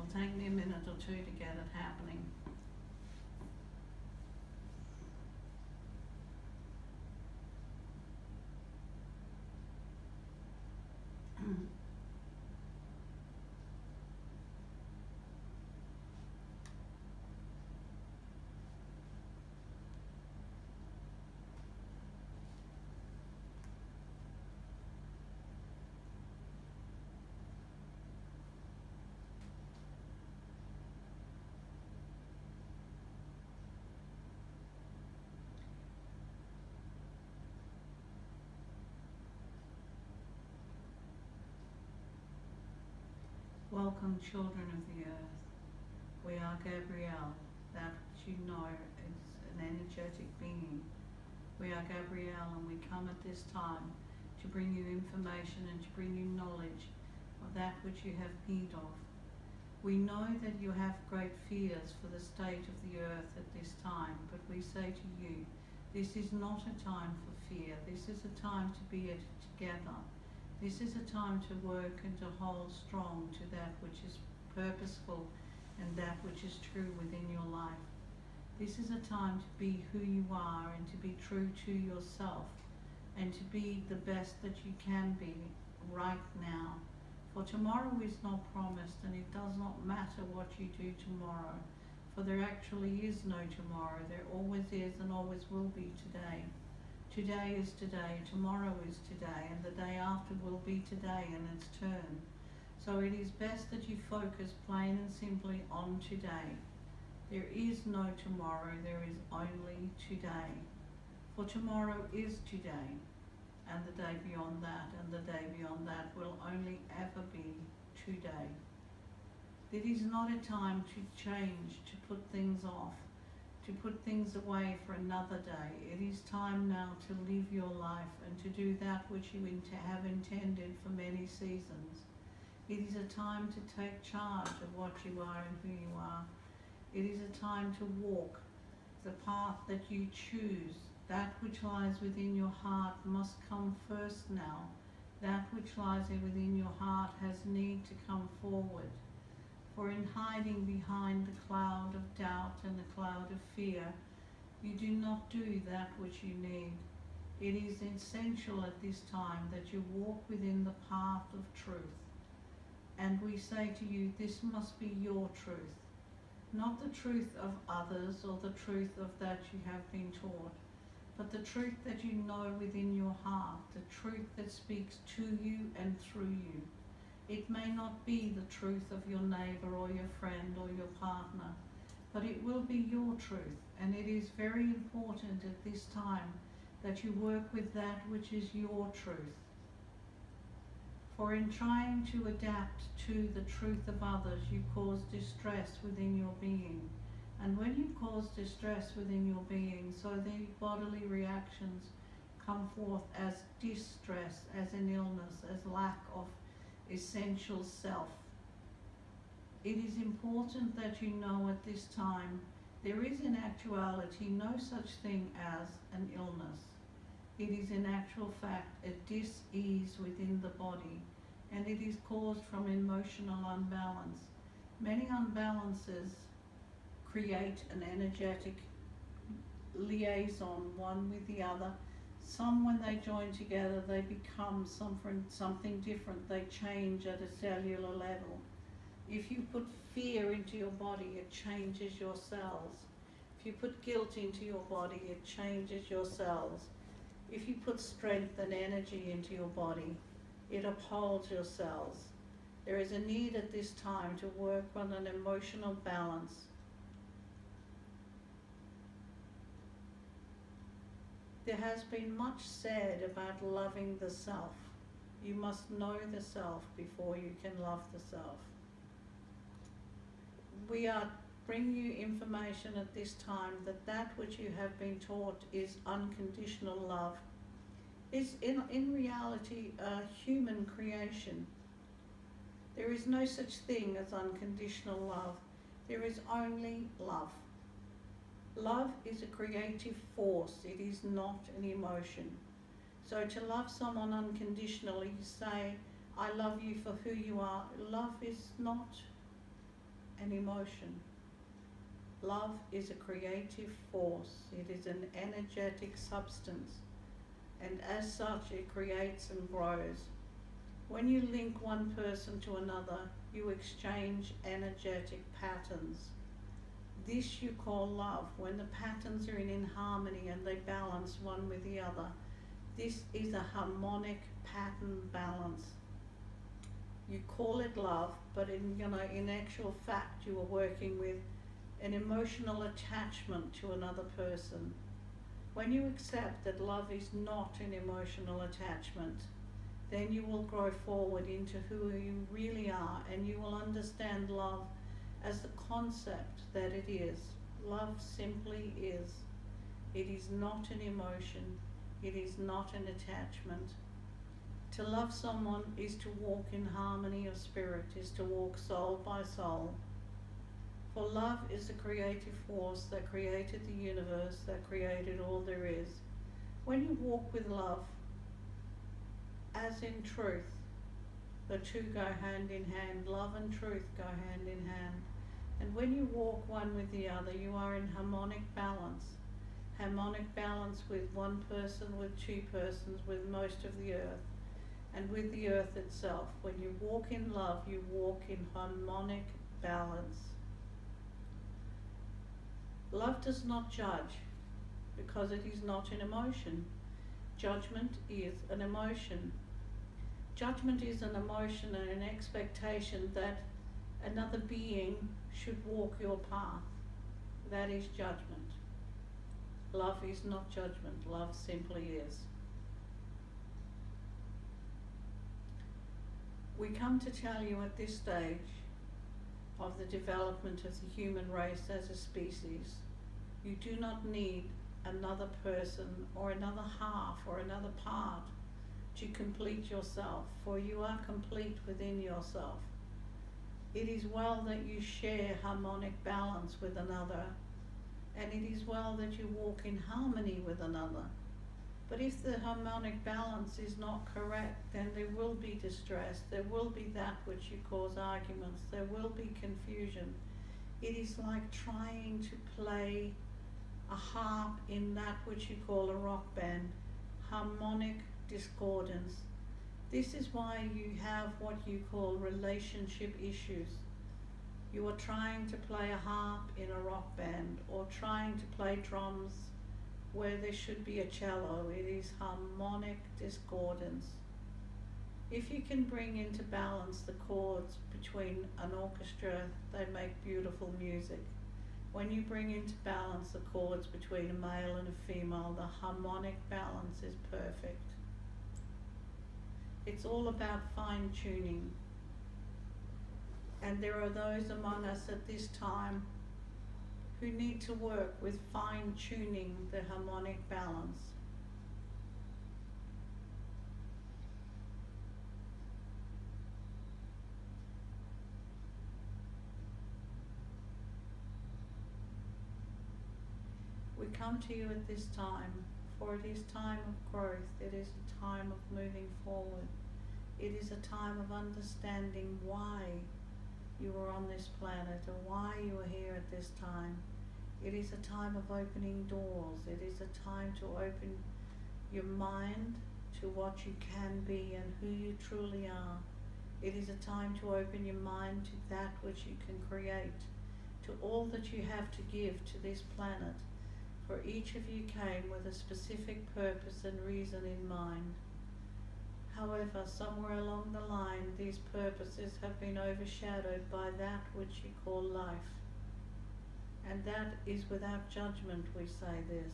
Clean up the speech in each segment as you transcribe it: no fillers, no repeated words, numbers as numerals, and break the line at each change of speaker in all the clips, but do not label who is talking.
It'll take me a minute or two to get it happening. Welcome, children of the earth. We are Gabriel, that which you know is an energetic being. We are Gabriel, and we come at this time to bring you information and to bring you knowledge of that which you have need of. We know that you have great fears for the state of the earth at this time, but we say to you, this is not a time for fear. This is a time to be together. This is a time to work and to hold strong to that which is purposeful and that which is true within your life. This is a time to be who you are and to be true to yourself and to be the best that you can be right now. For tomorrow is not promised, and it does not matter what you do tomorrow, for there actually is no tomorrow. There always is and always will be today. Today is today, tomorrow is today, and the day after will be today in its turn. So it is best that you focus plain and simply on today. There is no tomorrow, there is only today. For tomorrow is today, and the day beyond that, and the day beyond that will only ever be today. It is not a time to change, to put things off, to put things away for another day. It is time now to live your life and to do that which you have intended for many seasons. It is a time to take charge of what you are and who you are. It is a time to walk the path that you choose. That which lies within your heart must come first now. That which lies within your heart has need to come forward. For in hiding behind the cloud of doubt and the cloud of fear, you do not do that which you need. It is essential at this time that you walk within the path of truth. And we say to you, this must be your truth, not the truth of others or the truth of that you have been taught, but the truth that you know within your heart, the truth that speaks to you and through you. It may not be the truth of your neighbor or your friend or your partner, but it will be your truth. And it is very important at this time that you work with that which is your truth. For in trying to adapt to the truth of others, you cause distress within your being. And when you cause distress within your being, so the bodily reactions come forth as distress, as an illness, as lack of essential self. It is important that you know at this time there is in actuality no such thing as an illness. It is in actual fact a dis-ease within the body, and it is caused from emotional unbalance. Many unbalances create an energetic liaison one with the other. Some, when they join together, they become something different. They change at a cellular level. If you put fear into your body, it changes your cells. If you put guilt into your body, it changes your cells. If you put strength and energy into your body, it upholds your cells. There is a need at this time to work on an emotional balance. There has been much said about loving the self. You must know the self before you can love the self. We are bringing you information at this time that that which you have been taught is unconditional love. Is in reality a human creation. There is no such thing as unconditional love. There is only love. Love is a creative force. It is not an emotion. So to love someone unconditionally, say, I love you for who you are. Love is not an emotion. Love is a creative force. It is an energetic substance, and as such it creates and grows. When you link one person to another, you exchange energetic patterns. This you call love, when the patterns are in harmony and they balance one with the other. This is a harmonic pattern balance. You call it love, but in actual fact you are working with an emotional attachment to another person. When you accept that love is not an emotional attachment, then you will grow forward into who you really are, and you will understand love as the concept that it is. Love simply is. It is not an emotion. It is not an attachment. To love someone is to walk in harmony of spirit, is to walk soul by soul. For love is the creative force that created the universe, that created all there is. When you walk with love, as in truth, the two go hand in hand. Love and truth go hand in hand. And when you walk one with the other, you are in harmonic balance. Harmonic balance with one person, with two persons, with most of the earth, and with the earth itself. When you walk in love, you walk in harmonic balance. Love does not judge, because it is not an emotion. Judgment is an emotion. Judgment is an emotion and an expectation that another being should walk your path. That is judgment. Love is not judgment. Love simply is. We come to tell you at this stage of the development of the human race as a species, you do not need another person or another half or another part to complete yourself, for you are complete within yourself. It is well that you share harmonic balance with another, and it is well that you walk in harmony with another. But if the harmonic balance is not correct, then there will be distress, there will be that which you cause arguments, there will be confusion. It is like trying to play a harp in that which you call a rock band, harmonic discordance. This is why you have what you call relationship issues. You are trying to play a harp in a rock band, or trying to play drums where there should be a cello. It is harmonic discordance. If you can bring into balance the chords between an orchestra, they make beautiful music. When you bring into balance the chords between a male and a female, the harmonic balance is perfect. It's all about fine tuning. And there are those among us at this time who need to work with fine tuning the harmonic balance. We come to you at this time, for it is time of growth, it is a time of moving forward. It is a time of understanding why you are on this planet, or why you are here at this time. It is a time of opening doors. It is a time to open your mind to what you can be and who you truly are. It is a time to open your mind to that which you can create, to all that you have to give to this planet. For each of you came with a specific purpose and reason in mind. However, somewhere along the line, these purposes have been overshadowed by that which you call life. And that is without judgment, we say this.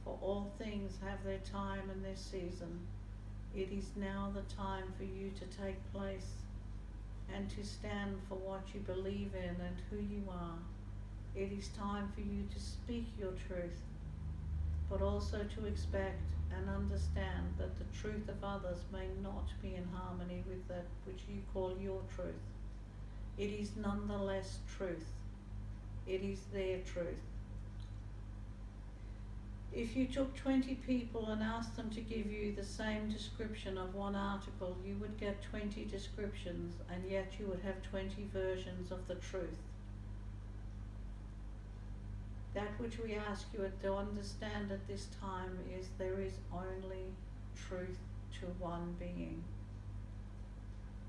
For all things have their time and their season. It is now the time for you to take place and to stand for what you believe in and who you are. It is time for you to speak your truth, but also to expect and understand that the truth of others may not be in harmony with that which you call your truth. It is nonetheless truth. It is their truth. If you took 20 people and asked them to give you the same description of one article, you would get 20 descriptions, and yet you would have 20 versions of the truth. That which we ask you to understand at this time is there is only truth to one being.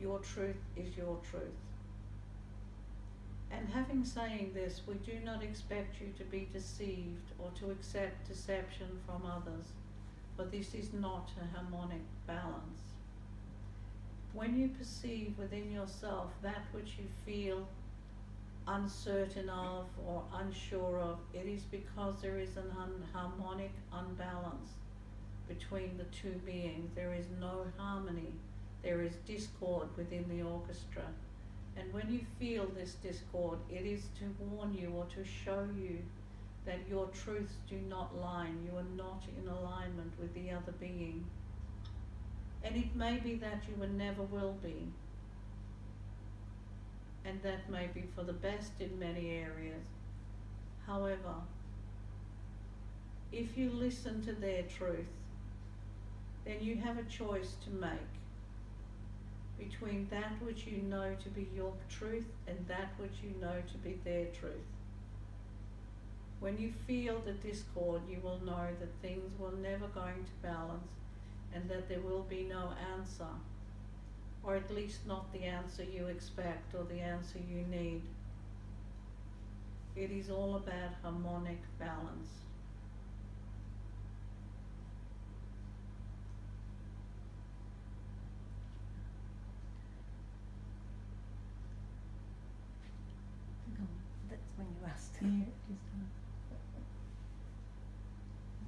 Your truth is your truth. And having saying this, we do not expect you to be deceived or to accept deception from others, for this is not a harmonic balance. When you perceive within yourself that which you feel uncertain of or unsure of, it is because there is an harmonic unbalance between the two beings. There is no harmony. There is discord within the orchestra. And when you feel this discord, it is to warn you or to show you that your truths do not line. You are not in alignment with the other being. And it may be that you never will be. And that may be for the best in many areas. However, if you listen to their truth, then you have a choice to make between that which you know to be your truth and that which you know to be their truth. When you feel the discord, you will know that things will never going to balance and that there will be no answer, or at least not the answer you expect or the answer you need. It is all about harmonic balance.
That's when you asked.
Yeah,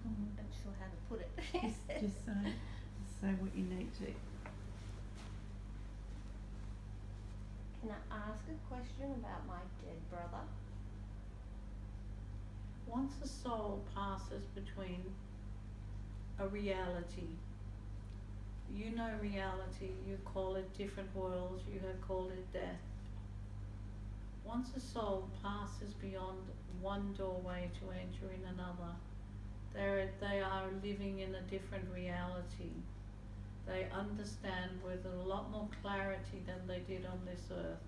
I'm not sure how to put it.
just say what you need to.
Can I ask a question about my dead brother?
Once a soul passes between a reality, you know reality, you call it different worlds, you have called it death. Once a soul passes beyond one doorway to enter in another, they are living in a different reality. They understand with a lot more clarity than they did on this earth.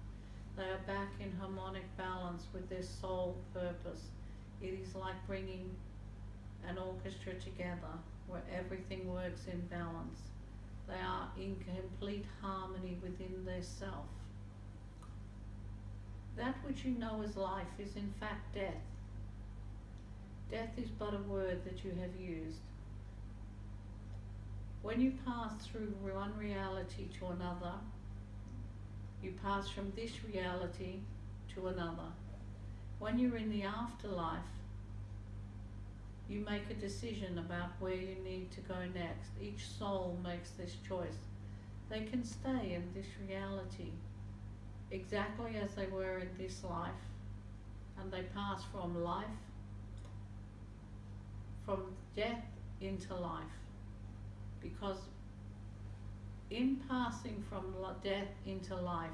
They are back in harmonic balance with their soul purpose. It is like bringing an orchestra together where everything works in balance. They are in complete harmony within their self. That which you know as life is in fact death. Death is but a word that you have used. When you pass through one reality to another, you pass from this reality to another. When you're in the afterlife, you make a decision about where you need to go next. Each soul makes this choice. They can stay in this reality exactly as they were in this life, and they pass from life, from death into life. Because in passing from death into life,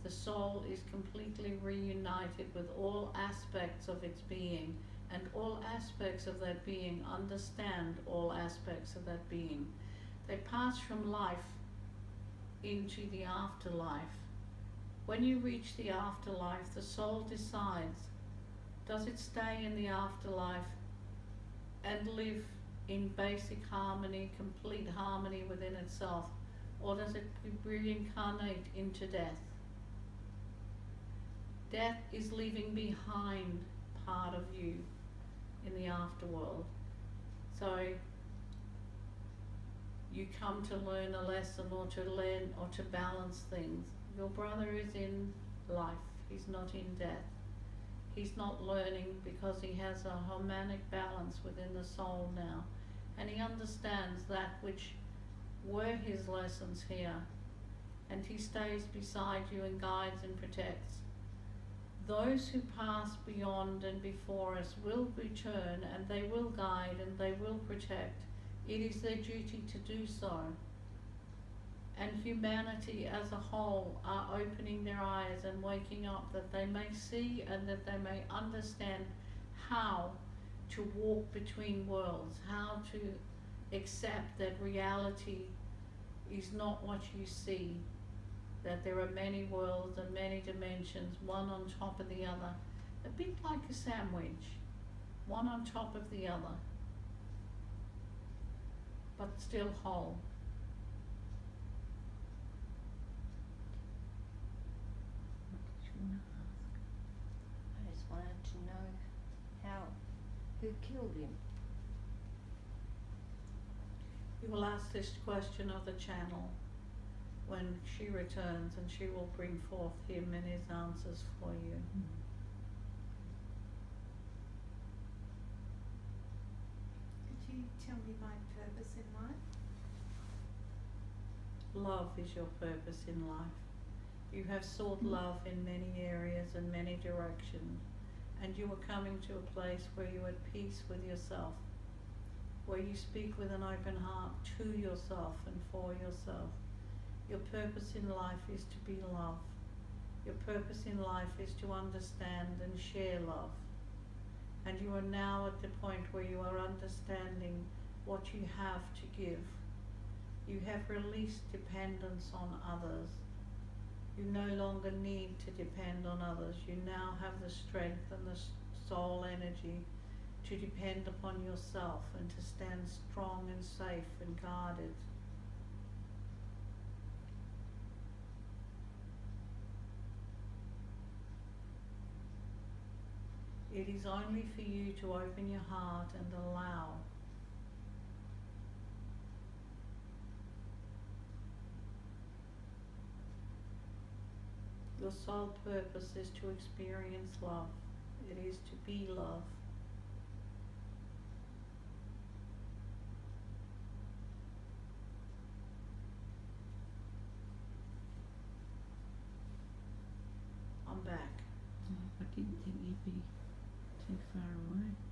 the soul is completely reunited with all aspects of its being, and all aspects of that being understand all aspects of that being. They pass from life into the afterlife. When you reach the afterlife, the soul decides, does it stay in the afterlife and live in basic harmony, complete harmony within itself, or does it reincarnate into death? Death is leaving behind part of you in the afterworld. So you come to learn a lesson or to learn or to balance things. Your brother is in life, he's not in death. He's not learning because he has a harmonic balance within the soul now, and he understands that which were his lessons here, and he stays beside you and guides and protects. Those who pass beyond and before us will return, and they will guide and they will protect. It is their duty to do so. And humanity as a whole are opening their eyes and waking up that they may see and that they may understand how to walk between worlds, how to accept that reality is not what you see, that there are many worlds and many dimensions, one on top of the other, a bit like a sandwich, one on top of the other, but still whole.
What did you want to ask?
I just wanted to know who killed him.
You will ask this question of the channel when she returns, and she will bring forth him and his answers for you.
Could you tell me my purpose in life?
Love is your purpose in life. You have sought love in many areas and many directions, and you are coming to a place where you are at peace with yourself, where you speak with an open heart to yourself and for yourself. Your purpose in life is to be love. Your purpose in life is to understand and share love. And you are now at the point where you are understanding what you have to give. You have released dependence on others. You no longer need to depend on others. You now have the strength and the soul energy to depend upon yourself and to stand strong and safe and guarded. It is only for you to open your heart and allow your sole purpose is to experience love. It is to be love. I'm back.
Oh, I didn't think you'd be too far away.